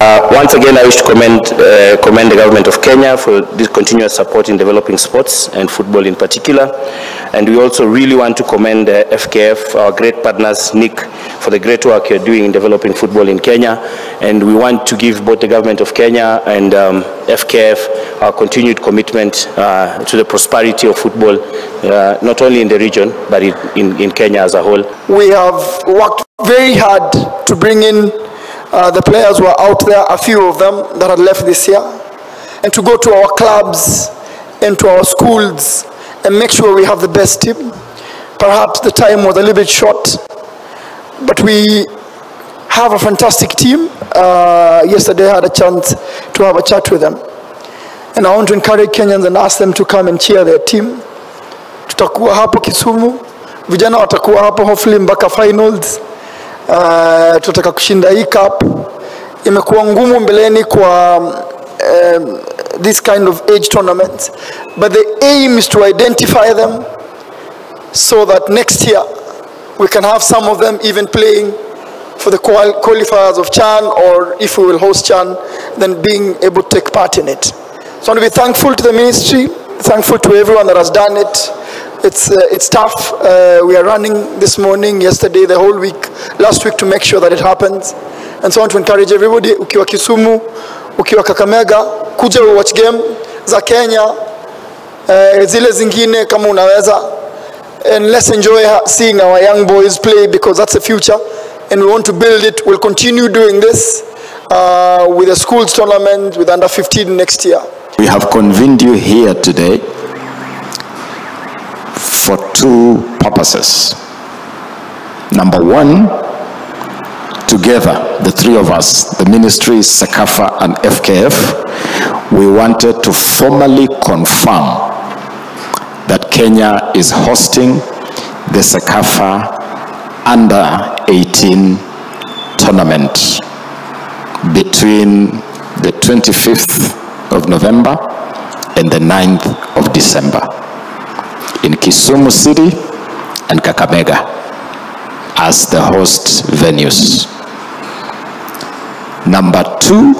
Once again, I wish to commend the government of Kenya for this continuous support in developing sports and football in particular. And we also really want to commend FKF, our great partners, Nick, for the great work you're doing in developing football in Kenya. And we want to give both the government of Kenya and FKF our continued commitment to the prosperity of football, not only in the region, but in Kenya as a whole. We have worked very hard to bring in the players who are out there, a few of them that had left this year, and to go to our clubs and to our schools and make sure we have the best team. Perhaps the time was a little bit short, but we have a fantastic team. Yesterday I had a chance to have a chat with them. And I want to encourage Kenyans and ask them to come and cheer their team. Tutakuwa hapo Kisumu, vijana watakuwa hapo hopefully mpaka finals. Tutaka kushinda hii cup. Imekuwa ngumu mbeleni kwa this kind of age tournaments, but the aim is to identify them so that next year we can have some of them even playing for the qualifiers of CHAN, or if we will host CHAN, then being able to take part in it. So I want to be thankful to the ministry, thankful to everyone that has done it. It's tough. We are running this morning, yesterday, the whole week, last week to make sure that it happens. And so I want to encourage everybody, ukiwa Kisumu, ukiwa Kakamega, kuja watch game za Kenya, zile zingine kama unaweza. And let's enjoy seeing our young boys play, because that's the future. And we want to build it. We'll continue doing this with the schools tournament, with under 15 next year. We have convened you here today for two purposes. Number one, together, the three of us, the ministry, CECAFA and FKF, we wanted to formally confirm that Kenya is hosting the CECAFA under 18 tournament between the 25th of November and the 9th of December in Kisumu City and Kakamega as the host venues. Number two,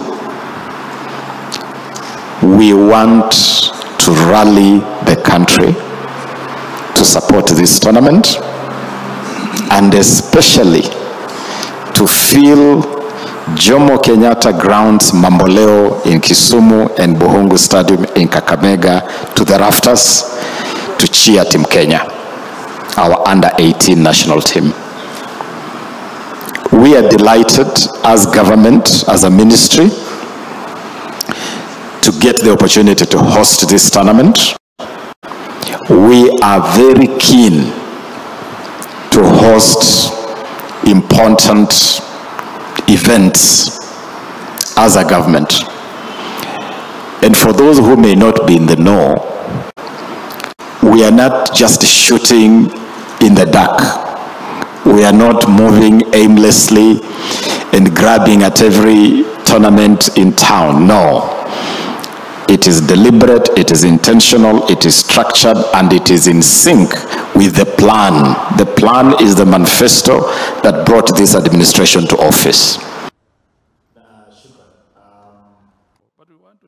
we want to rally the country to support this tournament, and especially to fill Jomo Kenyatta Grounds Mamboleo in Kisumu and Buhungu Stadium in Kakamega to the rafters to cheer Team Kenya, our under 18 national team. We are delighted as government, as a ministry, to get the opportunity to host this tournament. We are very keen to host important events as a government. And for those who may not be in the know, we are not just shooting in the dark. We are not moving aimlessly and grabbing at every tournament in town. No. It is deliberate, it is intentional, it is structured, and it is in sync with the plan. The plan is the manifesto that brought this administration to office.